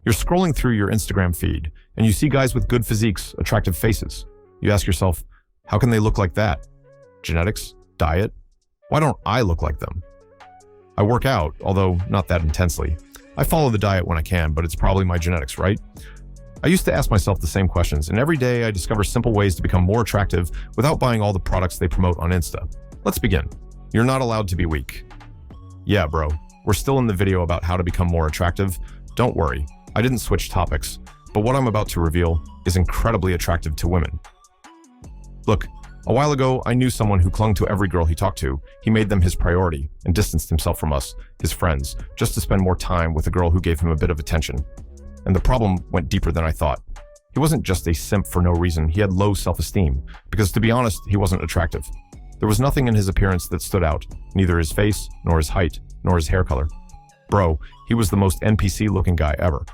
You're scrolling through your Instagram feed, and you see guys with good physiques, attractive faces. You ask yourself, how can they look like that? Genetics? Diet? Why don't I look like them? I work out, although not that intensely. I follow the diet when I can, but it's probably my genetics, right? I used to ask myself the same questions, and every day I discover simple ways to become more attractive without buying all the products they promote on Insta. Let's begin. You're not allowed to be weak. Yeah, bro, we're still in the video about how to become more attractive. Don't worry, I didn't switch topics, but what I'm about to reveal is incredibly attractive to women. Look, a while ago, I knew someone who clung to every girl he talked to. He made them his priority and distanced himself from us, his friends, just to spend more time with a girl who gave him a bit of attention. And the problem went deeper than I thought. He wasn't just a simp for no reason. He had low self-esteem, because to be honest, he wasn't attractive. There was nothing in his appearance that stood out, neither his face, nor his height, nor his hair color. Bro, he was the most NPC-looking guy ever.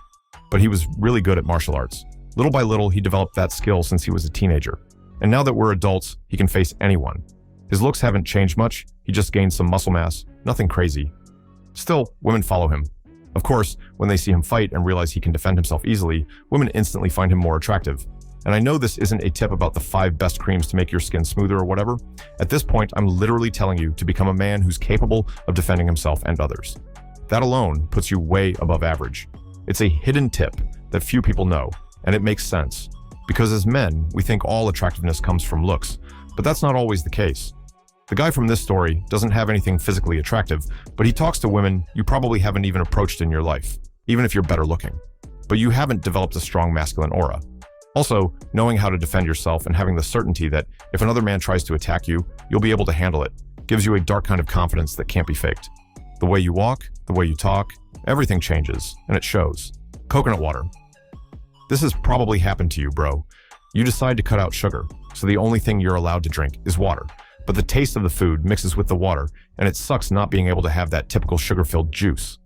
But he was really good at martial arts. Little by little, he developed that skill since he was a teenager. And now that we're adults, he can face anyone. His looks haven't changed much, he just gained some muscle mass, nothing crazy. Still, women follow him. Of course, when they see him fight and realize he can defend himself easily, women instantly find him more attractive. And I know this isn't a tip about the 5 best creams to make your skin smoother or whatever. At this point, I'm literally telling you to become a man who's capable of defending himself and others. That alone puts you way above average. It's a hidden tip that few people know, and it makes sense. Because as men, we think all attractiveness comes from looks, but that's not always the case. The guy from this story doesn't have anything physically attractive, but he talks to women you probably haven't even approached in your life, even if you're better looking. But you haven't developed a strong masculine aura. Also, knowing how to defend yourself and having the certainty that if another man tries to attack you, you'll be able to handle it, gives you a dark kind of confidence that can't be faked. The way you walk, the way you talk, everything changes, and it shows. Coconut water. This has probably happened to you, bro. You decide to cut out sugar, so the only thing you're allowed to drink is water. But the taste of the food mixes with the water, and it sucks not being able to have that typical sugar-filled juice.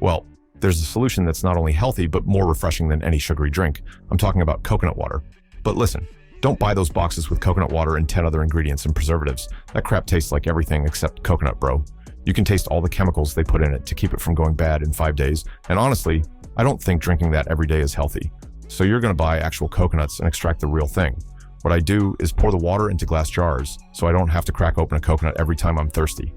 Well, there's a solution that's not only healthy, but more refreshing than any sugary drink. I'm talking about coconut water. But listen, don't buy those boxes with coconut water and 10 other ingredients and preservatives. That crap tastes like everything except coconut, bro. You can taste all the chemicals they put in it to keep it from going bad in 5 days, and honestly, I don't think drinking that every day is healthy. So you're gonna buy actual coconuts and extract the real thing. What I do is pour the water into glass jars, so I don't have to crack open a coconut every time I'm thirsty.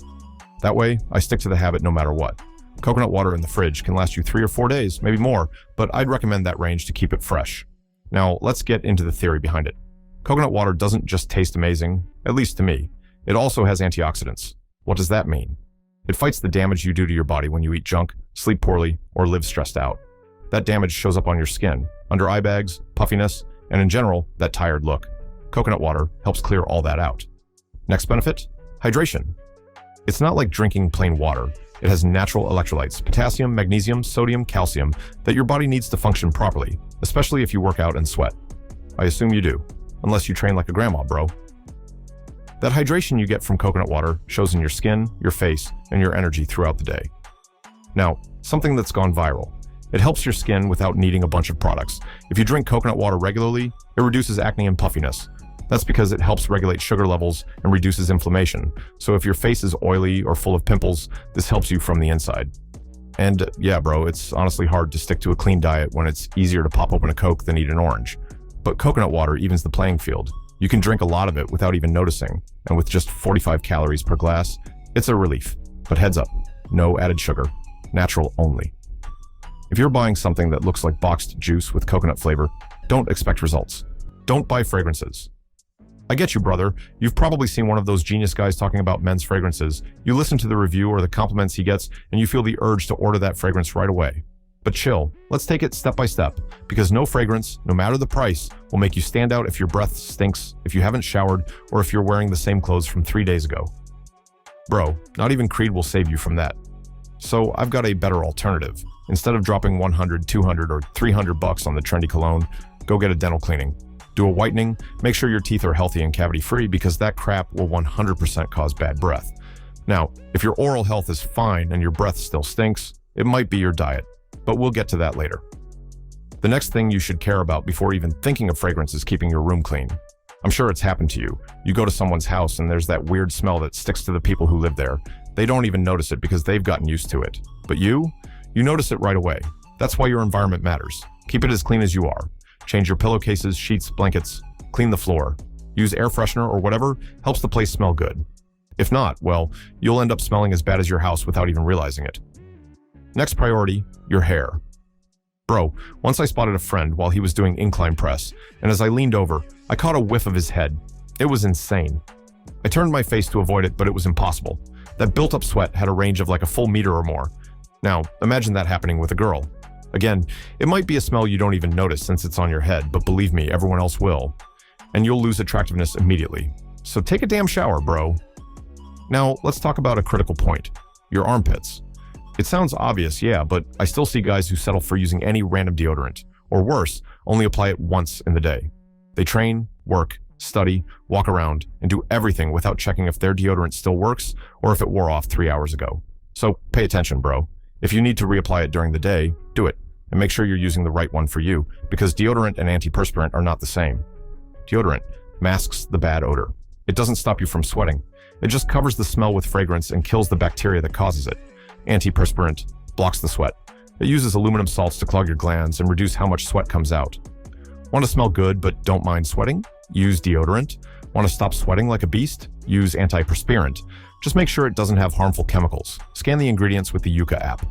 That way, I stick to the habit no matter what. Coconut water in the fridge can last you 3 or 4 days, maybe more, but I'd recommend that range to keep it fresh. Now, let's get into the theory behind it. Coconut water doesn't just taste amazing, at least to me. It also has antioxidants. What does that mean? It fights the damage you do to your body when you eat junk, sleep poorly, or live stressed out. That damage shows up on your skin, under eye bags, puffiness, and in general, that tired look. Coconut water helps clear all that out. Next benefit? Hydration. It's not like drinking plain water. It has natural electrolytes, potassium, magnesium, sodium, calcium, that your body needs to function properly, especially if you work out and sweat. I assume you do, unless you train like a grandma, bro. That hydration you get from coconut water shows in your skin, your face, and your energy throughout the day. Now, something that's gone viral. It helps your skin without needing a bunch of products. If you drink coconut water regularly, it reduces acne and puffiness. That's because it helps regulate sugar levels and reduces inflammation. So if your face is oily or full of pimples, this helps you from the inside. And yeah, bro, it's honestly hard to stick to a clean diet when it's easier to pop open a Coke than eat an orange. But coconut water evens the playing field. You can drink a lot of it without even noticing, and with just 45 calories per glass, it's a relief. But heads up, no added sugar, natural only. If you're buying something that looks like boxed juice with coconut flavor, don't expect results. Don't buy fragrances. I get you, brother. You've probably seen one of those genius guys talking about men's fragrances. You listen to the review or the compliments he gets, and you feel the urge to order that fragrance right away. But chill, let's take it step by step, because no fragrance, no matter the price, will make you stand out if your breath stinks, if you haven't showered, or if you're wearing the same clothes from 3 days ago. Bro, not even Creed will save you from that. So I've got a better alternative. Instead of dropping 100, 200, or 300 bucks on the trendy cologne, go get a dental cleaning. Do a whitening, make sure your teeth are healthy and cavity-free because that crap will 100% cause bad breath. Now, if your oral health is fine and your breath still stinks, it might be your diet, but we'll get to that later. The next thing you should care about before even thinking of fragrance is keeping your room clean. I'm sure it's happened to you. You go to someone's house and there's that weird smell that sticks to the people who live there. They don't even notice it because they've gotten used to it. But you notice it right away. That's why your environment matters. Keep it as clean as you are. Change your pillowcases, sheets, blankets. Clean the floor. Use air freshener or whatever helps the place smell good. If not, well, you'll end up smelling as bad as your house without even realizing it. Next priority, your hair. Bro, once I spotted a friend while he was doing incline press, and as I leaned over, I caught a whiff of his head. It was insane. I turned my face to avoid it, but it was impossible. That built-up sweat had a range of like a full meter or more. Now, imagine that happening with a girl. Again, it might be a smell you don't even notice since it's on your head, but believe me, everyone else will. And you'll lose attractiveness immediately. So take a damn shower, bro. Now, let's talk about a critical point. Your armpits. It sounds obvious, yeah, but I still see guys who settle for using any random deodorant, or worse, only apply it once in the day. They train, work, study, walk around, and do everything without checking if their deodorant still works or if it wore off 3 hours ago. So pay attention, bro. If you need to reapply it during the day, do it, and make sure you're using the right one for you, because deodorant and antiperspirant are not the same. Deodorant masks the bad odor. It doesn't stop you from sweating. It just covers the smell with fragrance and kills the bacteria that causes it. Antiperspirant blocks the sweat. It uses aluminum salts to clog your glands and reduce how much sweat comes out. Want to smell good but don't mind sweating? Use deodorant. Want to stop sweating like a beast? Use antiperspirant. Just make sure it doesn't have harmful chemicals. Scan the ingredients with the Yuka app.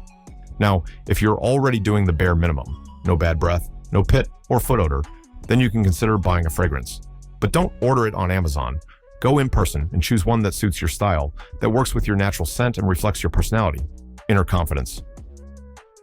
Now, if you're already doing the bare minimum, no bad breath, no pit or foot odor, then you can consider buying a fragrance. But don't order it on Amazon. Go in person and choose one that suits your style, that works with your natural scent and reflects your personality. Inner confidence.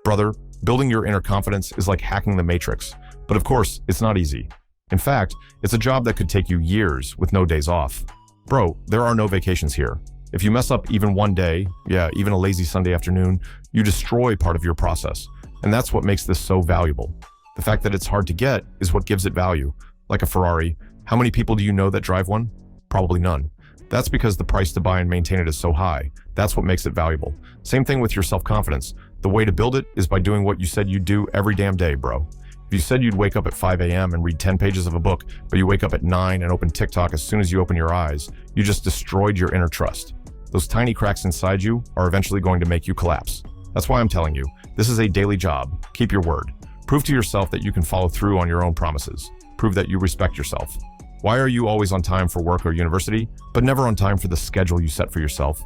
Brother, building your inner confidence is like hacking the Matrix. But of course, it's not easy. In fact, it's a job that could take you years with no days off. Bro, there are no vacations here. If you mess up even one day, yeah, even a lazy Sunday afternoon, you destroy part of your process. And that's what makes this so valuable. The fact that it's hard to get is what gives it value. Like a Ferrari, how many people do you know that drive one? Probably none. That's because the price to buy and maintain it is so high. That's what makes it valuable. Same thing with your self-confidence. The way to build it is by doing what you said you'd do every damn day, bro. If you said you'd wake up at 5 a.m. and read 10 pages of a book, but you wake up at 9 and open TikTok as soon as you open your eyes, you just destroyed your inner trust. Those tiny cracks inside you are eventually going to make you collapse. That's why I'm telling you, this is a daily job. Keep your word. Prove to yourself that you can follow through on your own promises. Prove that you respect yourself. Why are you always on time for work or university, but never on time for the schedule you set for yourself?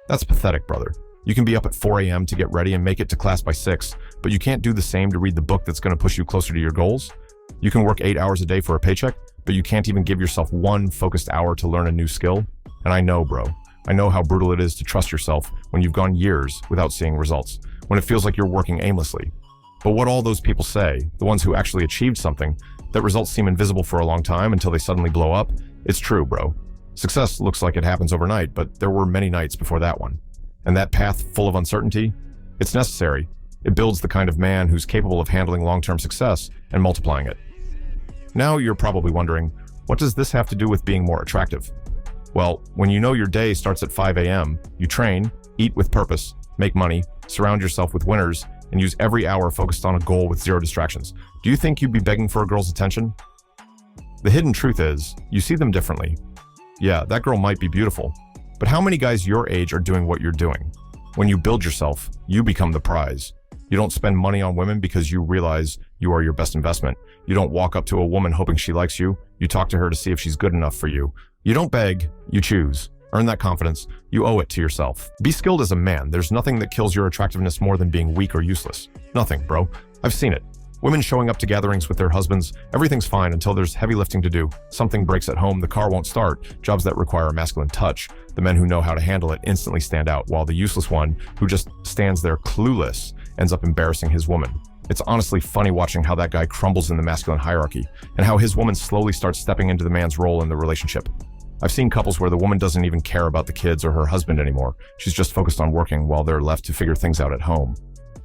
That's pathetic, brother. You can be up at 4 a.m. to get ready and make it to class by 6, but you can't do the same to read the book that's going to push you closer to your goals. You can work 8 hours a day for a paycheck, but you can't even give yourself one focused hour to learn a new skill. And I know, bro. I know how brutal it is to trust yourself when you've gone years without seeing results, when it feels like you're working aimlessly. But what all those people say, the ones who actually achieved something, that results seem invisible for a long time until they suddenly blow up, it's true, bro. Success looks like it happens overnight, but there were many nights before that one. And that path full of uncertainty, it's necessary. It builds the kind of man who's capable of handling long-term success and multiplying it. Now you're probably wondering, what does this have to do with being more attractive? Well, when you know your day starts at 5 a.m., you train, eat with purpose, make money, surround yourself with winners, and use every hour focused on a goal with zero distractions. Do you think you'd be begging for a girl's attention? The hidden truth is, you see them differently. Yeah, that girl might be beautiful, but how many guys your age are doing what you're doing? When you build yourself, you become the prize. You don't spend money on women because you realize you are your best investment. You don't walk up to a woman hoping she likes you. You talk to her to see if she's good enough for you. You don't beg, you choose. Earn that confidence. You owe it to yourself. Be skilled as a man. There's nothing that kills your attractiveness more than being weak or useless. Nothing, bro. I've seen it. Women showing up to gatherings with their husbands, everything's fine until there's heavy lifting to do. Something breaks at home, the car won't start. Jobs that require a masculine touch. The men who know how to handle it instantly stand out, while the useless one, who just stands there clueless, ends up embarrassing his woman. It's honestly funny watching how that guy crumbles in the masculine hierarchy, and how his woman slowly starts stepping into the man's role in the relationship. I've seen couples where the woman doesn't even care about the kids or her husband anymore. She's just focused on working while they're left to figure things out at home.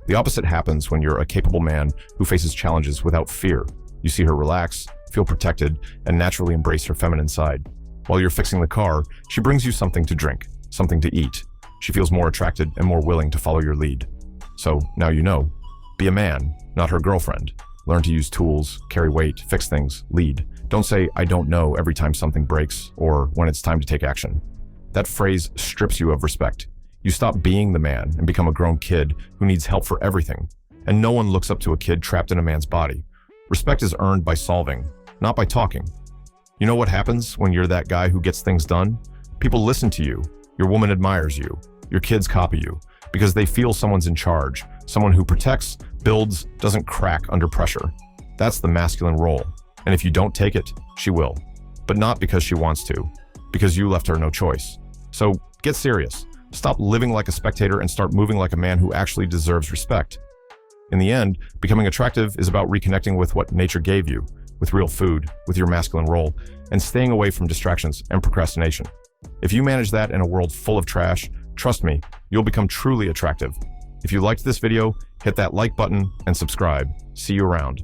The opposite happens when you're a capable man who faces challenges without fear. You see her relax, feel protected, and naturally embrace her feminine side. While you're fixing the car, she brings you something to drink, something to eat. She feels more attracted and more willing to follow your lead. So now you know. Be a man, not her girlfriend. Learn to use tools, carry weight, fix things, lead. Don't say, "I don't know," every time something breaks or when it's time to take action. That phrase strips you of respect. You stop being the man and become a grown kid who needs help for everything. And no one looks up to a kid trapped in a man's body. Respect is earned by solving, not by talking. You know what happens when you're that guy who gets things done? People listen to you. Your woman admires you. Your kids copy you because they feel someone's in charge, someone who protects, builds, doesn't crack under pressure. That's the masculine role. And if you don't take it, she will. But not because she wants to, because you left her no choice. So get serious. Stop living like a spectator and start moving like a man who actually deserves respect. In the end, becoming attractive is about reconnecting with what nature gave you, with real food, with your masculine role, and staying away from distractions and procrastination. If you manage that in a world full of trash, trust me, you'll become truly attractive. If you liked this video, hit that like button and subscribe. See you around.